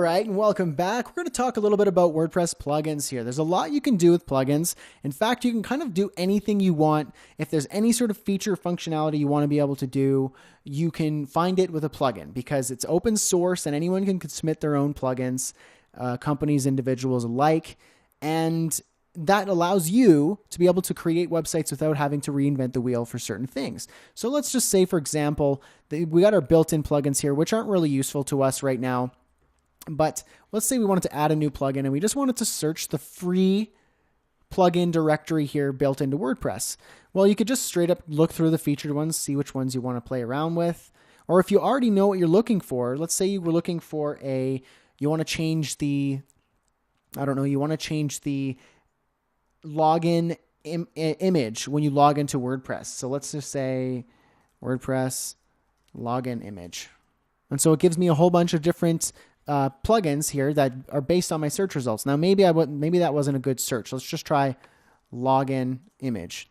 right, and welcome back. We're going to talk a little bit about WordPress plugins here. There's a lot you can do with plugins. In fact, you can kind of do anything you want. If there's any sort of feature or functionality you want to be able to do, you can find it with a plugin because it's open source and anyone can submit their own plugins, companies, individuals alike. And that allows you to be able to create websites without having to reinvent the wheel for certain things. So let's just say, for example, we got our built-in plugins here, which aren't really useful to us right now. But let's say we wanted to add a new plugin and we just wanted to search the free plugin directory here built into WordPress. Well, you could just straight up look through the featured ones, see which ones you want to play around with. Or if you already know what you're looking for, let's say you were looking for you want to change the login image when you log into WordPress. So let's just say WordPress login image. And so it gives me a whole bunch of different plugins here that are based on my search results. Now, maybe that wasn't a good search. Let's just try login image.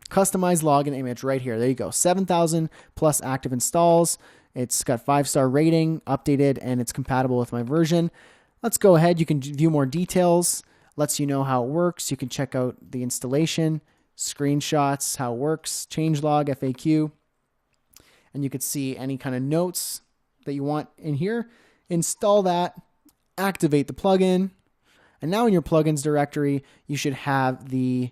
Customize login image right here. There you go. 7,000 plus active installs. It's got 5-star rating, updated, and it's compatible with my version. Let's go ahead. You can view more details. Lets you know how it works. You can check out the installation, screenshots, how it works, changelog, FAQ, and you could see any kind of notes that you want in here. Install that, activate the plugin, and now in your plugins directory, you should have the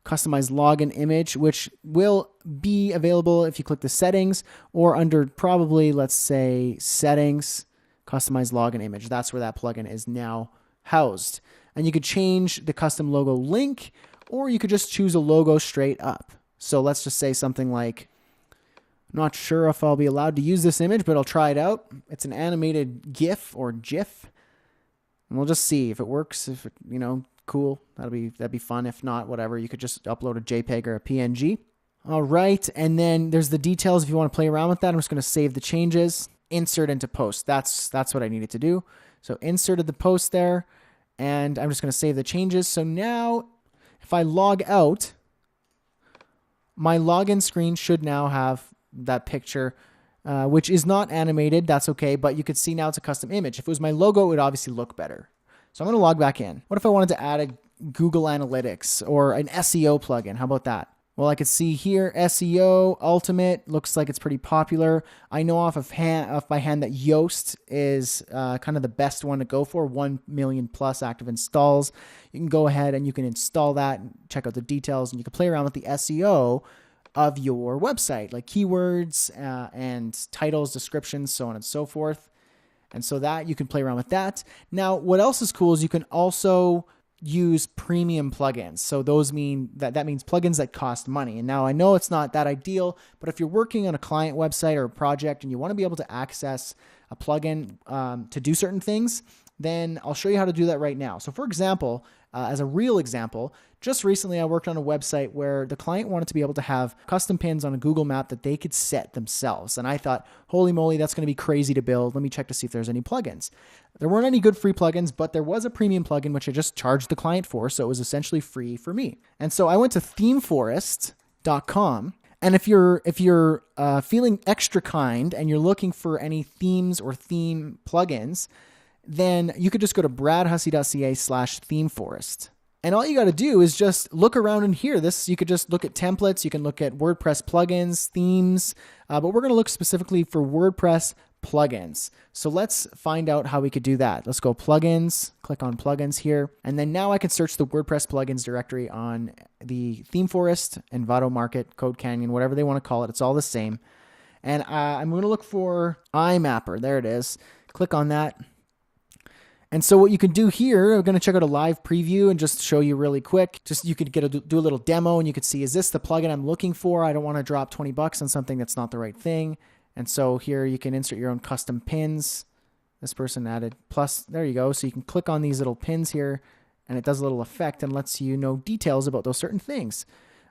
customized login image, which will be available if you click the settings or under probably, let's say, settings, customized login image. That's where that plugin is now housed. And you could change the custom logo link, or you could just choose a logo straight up. So let's just say something like, not sure if I'll be allowed to use this image, but I'll try it out. It's an animated GIF or GIF. And we'll just see if it works. If it, cool, that'd be fun. If not, whatever, you could just upload a JPEG or a PNG. All right, and then there's the details if you want to play around with that. I'm just going to save the changes, insert into post. That's what I needed to do. So inserted the post there. And I'm just going to save the changes. So now if I log out, my login screen should now have that picture, which is not animated. That's okay. But you could see now it's a custom image. If it was my logo, it would obviously look better. So I'm going to log back in. What if I wanted to add a Google Analytics or an SEO plugin? How about that? Well, I could see here SEO Ultimate looks like it's pretty popular. I know off by hand that Yoast is kind of the best one to go for. 1 million plus active installs. You can go ahead and you can install that and check out the details, and you can play around with the SEO of your website, like keywords and titles, descriptions, so on and so forth. And so that you can play around with that. Now, what else is cool is you can also use premium plugins. So those means plugins that cost money. And now I know it's not that ideal, but if you're working on a client website or a project and you want to be able to access a plugin to do certain things, then I'll show you how to do that right now. So for example, as a real example, just recently I worked on a website where the client wanted to be able to have custom pins on a Google map that they could set themselves. And I thought, holy moly, that's going to be crazy to build. Let me check to see if there's any plugins. There weren't any good free plugins, but there was a premium plugin, which I just charged the client for. So it was essentially free for me. And so I went to themeforest.com. And if you're feeling extra kind and you're looking for any themes or theme plugins, then you could just go to bradhussey.ca/themeforest. And all you got to do is just look around in here. You could just look at templates. You can look at WordPress plugins, themes, but we're going to look specifically for WordPress plugins. So let's find out how we could do that. Let's go plugins, click on plugins here. And then now I can search the WordPress plugins directory on the ThemeForest, Envato Market, Code Canyon, whatever they want to call it. It's all the same. And I'm going to look for iMapper. There it is. Click on that. And so what you can do here, we're going to check out a live preview and just show you really quick. Just you could do a little demo and you could see, is this the plugin I'm looking for? I don't want to drop $20 on something that's not the right thing. And so here you can insert your own custom pins. This person added plus, there you go. So you can click on these little pins here and it does a little effect and lets you know details about those certain things.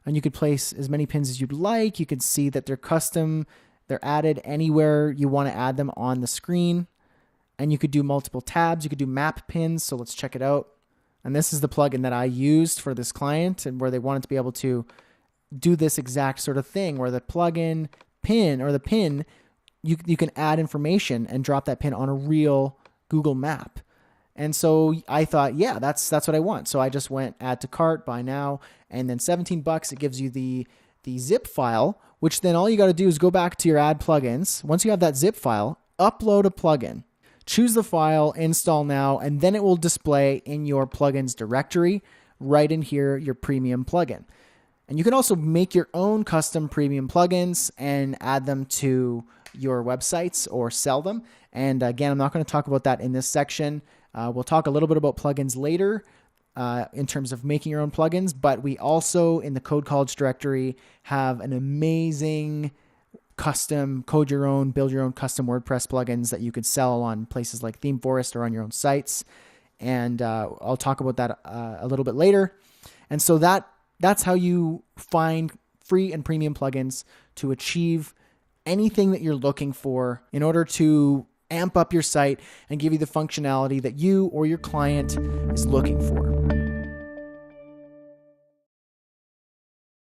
And you could place as many pins as you'd like. You can see that they're custom. They're added anywhere you want to add them on the screen. And you could do multiple tabs. You could do map pins. So let's check it out. And this is the plugin that I used for this client and where they wanted to be able to do this exact sort of thing where the plugin pin or the pin, you can add information and drop that pin on a real Google Map. And so I thought, yeah, that's what I want. So I just went add to cart, buy now, and then $17, it gives you the zip file, which then all you got to do is go back to your add plugins. Once you have that zip file, upload a plugin, choose the file, install now, and then it will display in your plugins directory right in here, your premium plugin. And you can also make your own custom premium plugins and add them to your websites or sell them. And again, I'm not going to talk about that in this section. We'll talk a little bit about plugins later in terms of making your own plugins, but we also in the Code College directory have an amazing custom code your own, build your own custom WordPress plugins that you could sell on places like ThemeForest or on your own sites. And I'll talk about that a little bit later. And so that's how you find free and premium plugins to achieve anything that you're looking for in order to amp up your site and give you the functionality that you or your client is looking for.